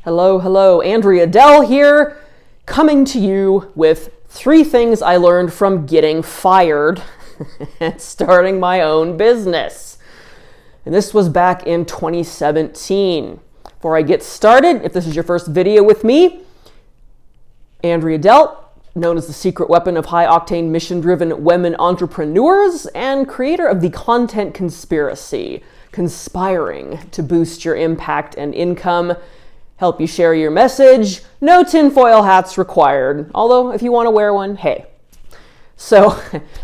Hello, hello, Andrea Dell here, coming to you with 3 things I learned from getting fired and starting my own business. And this was back in 2017. Before I get started, if this is your first video with me, Andrea Dell, known as the secret weapon of high-octane, mission-driven women entrepreneurs and creator of the Content Conspiracy, conspiring to boost your impact and income, help you share your message, no tinfoil hats required, although if you want to wear one, hey. So,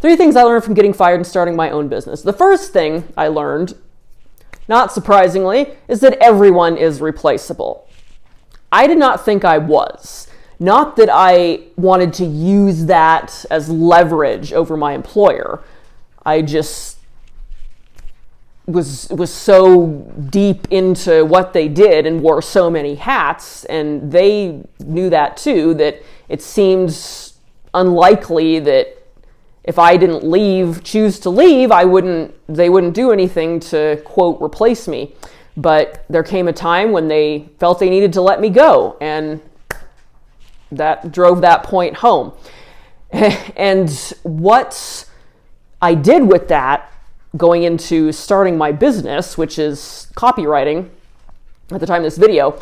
3 things I learned from getting fired and starting my own business. The first thing I learned, not surprisingly, is that everyone is replaceable. I did not think I was. Not that I wanted to use that as leverage over my employer. I just was so deep into what they did and wore so many hats, and they knew that too, that it seemed unlikely that if I didn't choose to leave, they wouldn't do anything to, quote, replace me. But there came a time when they felt they needed to let me go, and that drove that point home. And what I did with that, going into starting my business, which is copywriting at the time of this video,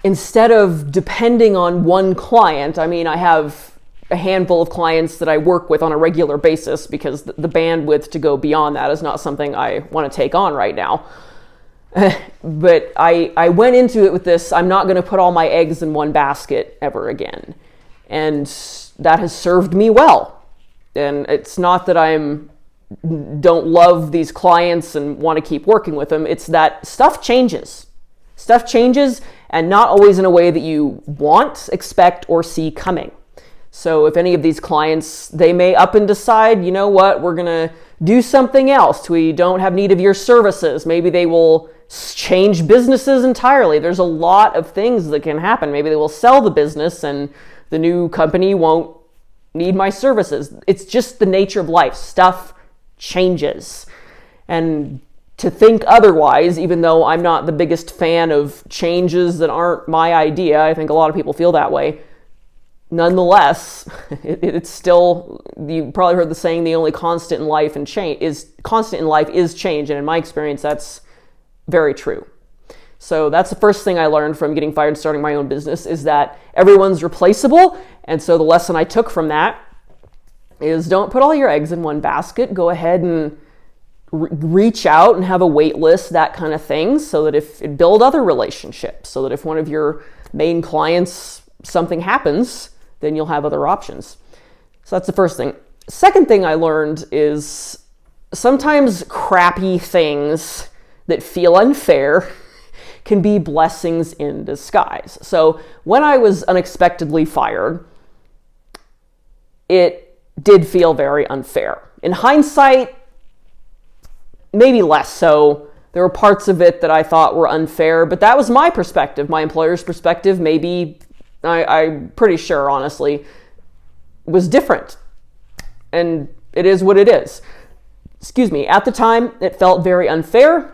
instead of depending on one client, I have a handful of clients that I work with on a regular basis because the bandwidth to go beyond that is not something I want to take on right now. But I went into it with this, I'm not going to put all my eggs in one basket ever again. And that has served me well. And it's not that don't love these clients and want to keep working with them. It's that stuff changes. Stuff changes, and not always in a way that you want, expect, or see coming. So if any of these clients, they may up and decide, you know what, we're going to do something else. We don't have need of your services. Maybe they will change businesses entirely. There's a lot of things that can happen. Maybe they will sell the business and the new company won't need my services. It's just the nature of life. Stuff changes. And to think otherwise, even though I'm not the biggest fan of changes that aren't my idea, I think a lot of people feel that way. Nonetheless, it's still, you probably heard the saying, the only constant in life is change. And in my experience, that's very true. So that's the first thing I learned from getting fired and starting my own business, is that everyone's replaceable. And so the lesson I took from that is don't put all your eggs in one basket. Go ahead and reach out and have a wait list, that kind of thing, so that build other relationships, so that if one of your main clients, something happens, then you'll have other options. So that's the first thing. Second thing I learned is sometimes crappy things that feel unfair can be blessings in disguise. So when I was unexpectedly fired, it did feel very unfair. In hindsight, maybe less so. There were parts of it that I thought were unfair, but that was my perspective. My employer's perspective, maybe, I'm pretty sure, honestly, was different. And it is what it is. Excuse me. At the time, it felt very unfair.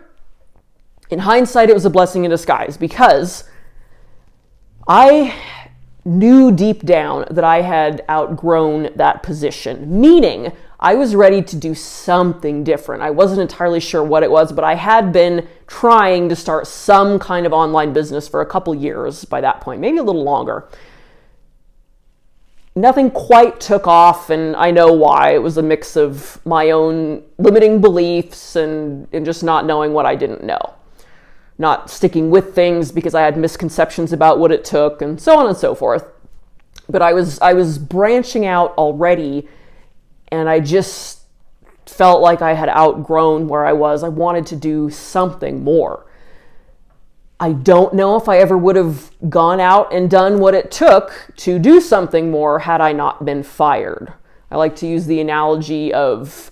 In hindsight, it was a blessing in disguise, because I knew deep down that I had outgrown that position, meaning I was ready to do something different. I wasn't entirely sure what it was, but I had been trying to start some kind of online business for a couple years by that point, maybe a little longer. Nothing quite took off, and I know why. It was a mix of my own limiting beliefs and just not knowing what I didn't know. Not sticking with things because I had misconceptions about what it took, and so on and so forth. But I was branching out already, and I just felt like I had outgrown where I was. I wanted to do something more. I don't know if I ever would have gone out and done what it took to do something more had I not been fired. I like to use the analogy of,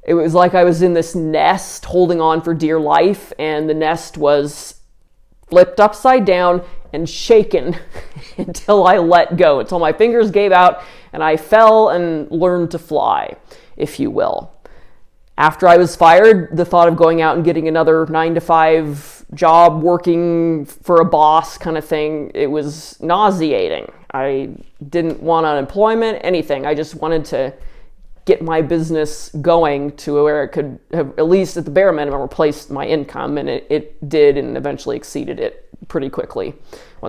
it was like I was in this nest holding on for dear life, and the nest was flipped upside down and shaken until I let go, until my fingers gave out and I fell and learned to fly, if you will. After I was fired, the thought of going out and getting another 9-to-5 job working for a boss kind of thing, it was nauseating. I didn't want unemployment, anything. I just wanted to get my business going to where it could have, at least at the bare minimum, replaced my income, and it did, and eventually exceeded it pretty quickly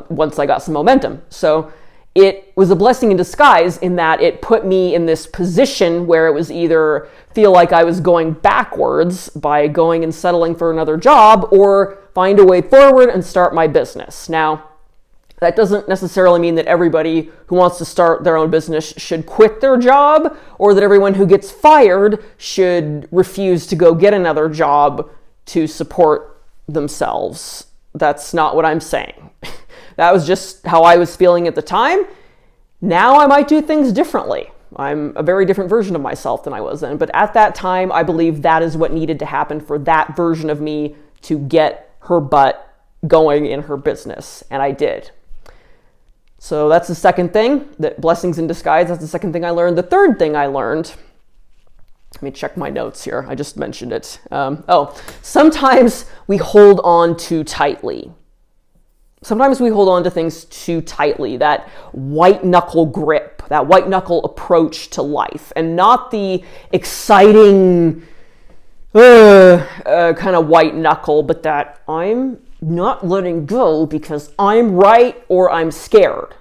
once I got some momentum. So it was a blessing in disguise in that it put me in this position where it was either feel like I was going backwards by going and settling for another job, or find a way forward and start my business. Now, that doesn't necessarily mean that everybody who wants to start their own business should quit their job, or that everyone who gets fired should refuse to go get another job to support themselves. That's not what I'm saying. That was just how I was feeling at the time. Now I might do things differently. I'm a very different version of myself than I was then. But at that time, I believe that is what needed to happen for that version of me to get her butt going in her business. And I did. So that's the second thing, that blessings in disguise. That's the second thing I learned. The third thing I learned, let me check my notes here. I just mentioned it. Sometimes we hold on too tightly. Sometimes we hold on to things too tightly, that white knuckle grip, that white knuckle approach to life, and not the exciting kind of white knuckle, but that I'm not letting go because I'm right or I'm scared.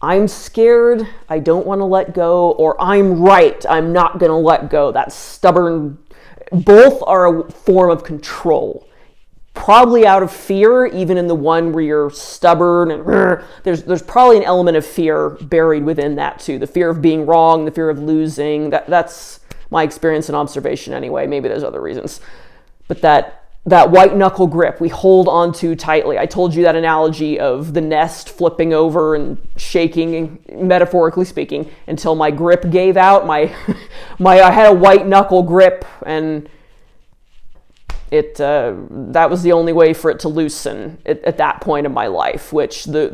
I'm scared, I don't want to let go, or I'm right, I'm not going to let go. That stubborn, both are a form of control. Probably out of fear, even in the one where you're stubborn, and there's probably an element of fear buried within that too. The fear of being wrong, the fear of losing. That's my experience and observation anyway. Maybe there's other reasons. But that white knuckle grip we hold on to tightly. I told you that analogy of the nest flipping over and shaking, metaphorically speaking, until my grip gave out. I had a white knuckle grip, and that was the only way for it to loosen at that point in my life, which the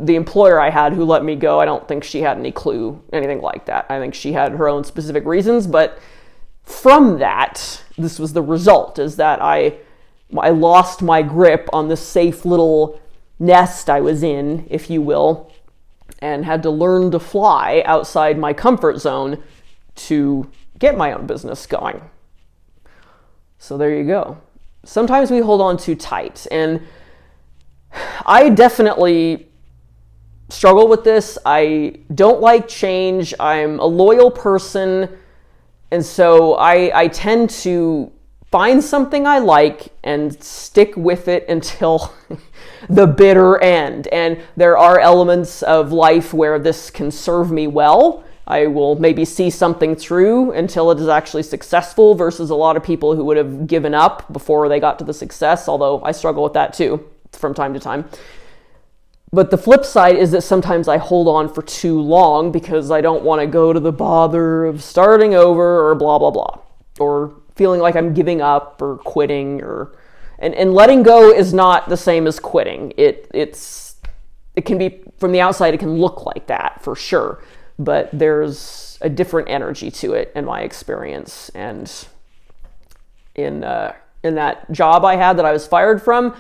employer I had who let me go, I don't think she had any clue, anything like that. I think she had her own specific reasons, but from that, this was the result, is that I lost my grip on the safe little nest I was in, if you will, and had to learn to fly outside my comfort zone to get my own business going. So there you go. Sometimes we hold on too tight, and I definitely struggle with this. I don't like change. I'm a loyal person, and so I tend to find something I like and stick with it until the bitter end. And there are elements of life where this can serve me well. I will maybe see something through until it is actually successful, versus a lot of people who would have given up before they got to the success, although I struggle with that too from time to time. But the flip side is that sometimes I hold on for too long because I don't want to go to the bother of starting over or blah, blah, blah, or feeling like I'm giving up or quitting, and letting go is not the same as quitting. It can be, from the outside, it can look like that for sure. But there's a different energy to it in my experience. And in that job I had that I was fired from,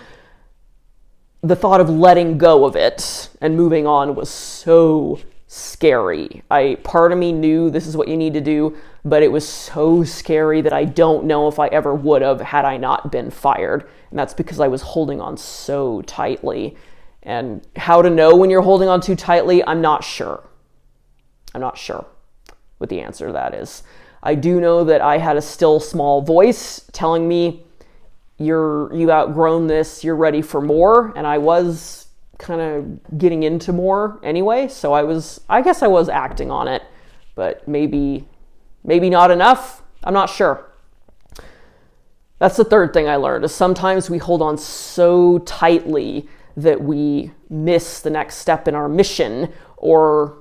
the thought of letting go of it and moving on was so scary. Part of me knew this is what you need to do, but it was so scary that I don't know if I ever would have had I not been fired. And that's because I was holding on so tightly. And how to know when you're holding on too tightly, I'm not sure. I'm not sure what the answer to that is. I do know that I had a still small voice telling me, you've outgrown this, you're ready for more. And I was kind of getting into more anyway. So I guess I was acting on it, but maybe not enough. I'm not sure. That's the third thing I learned, is sometimes we hold on so tightly that we miss the next step in our mission, or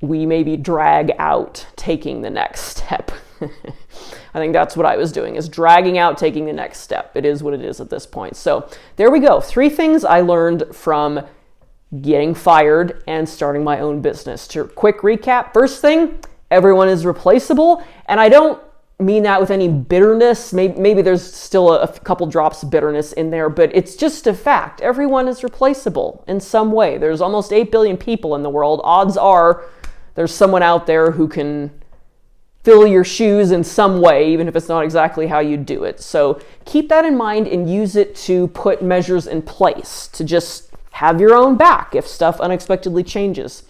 we maybe drag out taking the next step. I think that's what I was doing, is dragging out taking the next step. It is what it is at this point. So there we go. 3 things I learned from getting fired and starting my own business. To quick recap, first thing, everyone is replaceable. And I don't mean that with any bitterness. Maybe there's still a couple drops of bitterness in there, but it's just a fact. Everyone is replaceable in some way. There's almost 8 billion people in the world. Odds are there's someone out there who can fill your shoes in some way, even if it's not exactly how you do it. So keep that in mind and use it to put measures in place to just have your own back if stuff unexpectedly changes.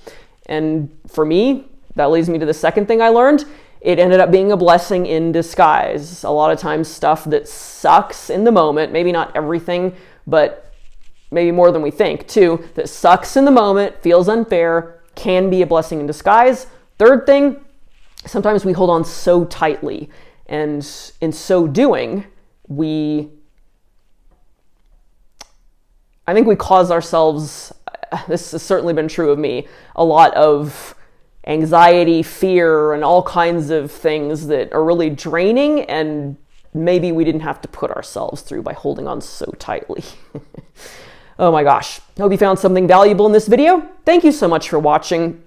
And for me, that leads me to the second thing I learned. It ended up being a blessing in disguise. A lot of times stuff that sucks in the moment, maybe not everything, but maybe more than we think too, that sucks in the moment, feels unfair, can be a blessing in disguise. Third thing, sometimes we hold on so tightly, and in so doing, I think we cause ourselves, this has certainly been true of me, a lot of anxiety, fear, and all kinds of things that are really draining, and maybe we didn't have to put ourselves through by holding on so tightly. Oh my gosh. Hope you found something valuable in this video. Thank you so much for watching.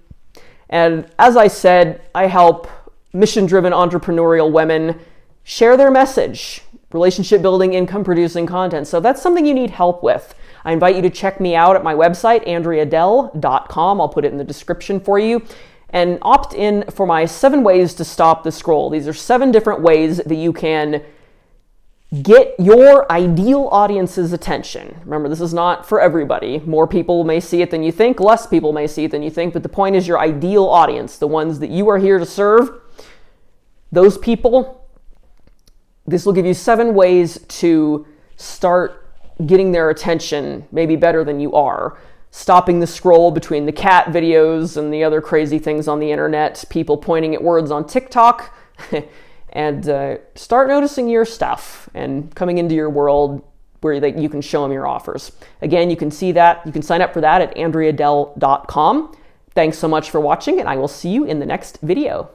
And as I said, I help mission-driven entrepreneurial women share their message, relationship building, income producing content. So if that's something you need help with, I invite you to check me out at my website, AndreaDell.com. I'll put it in the description for you. And opt in for my 7 ways to stop the scroll. These are 7 different ways that you can get your ideal audience's attention. Remember, this is not for everybody. More people may see it than you think, less people may see it than you think, but the point is your ideal audience, the ones that you are here to serve, those people. This will give you 7 ways to start getting their attention, maybe better than you are. Stopping the scroll between the cat videos and the other crazy things on the internet, people pointing at words on TikTok, and start noticing your stuff and coming into your world where you can show them your offers. Again, you can see that. You can sign up for that at AndreaDell.com. Thanks so much for watching, and I will see you in the next video.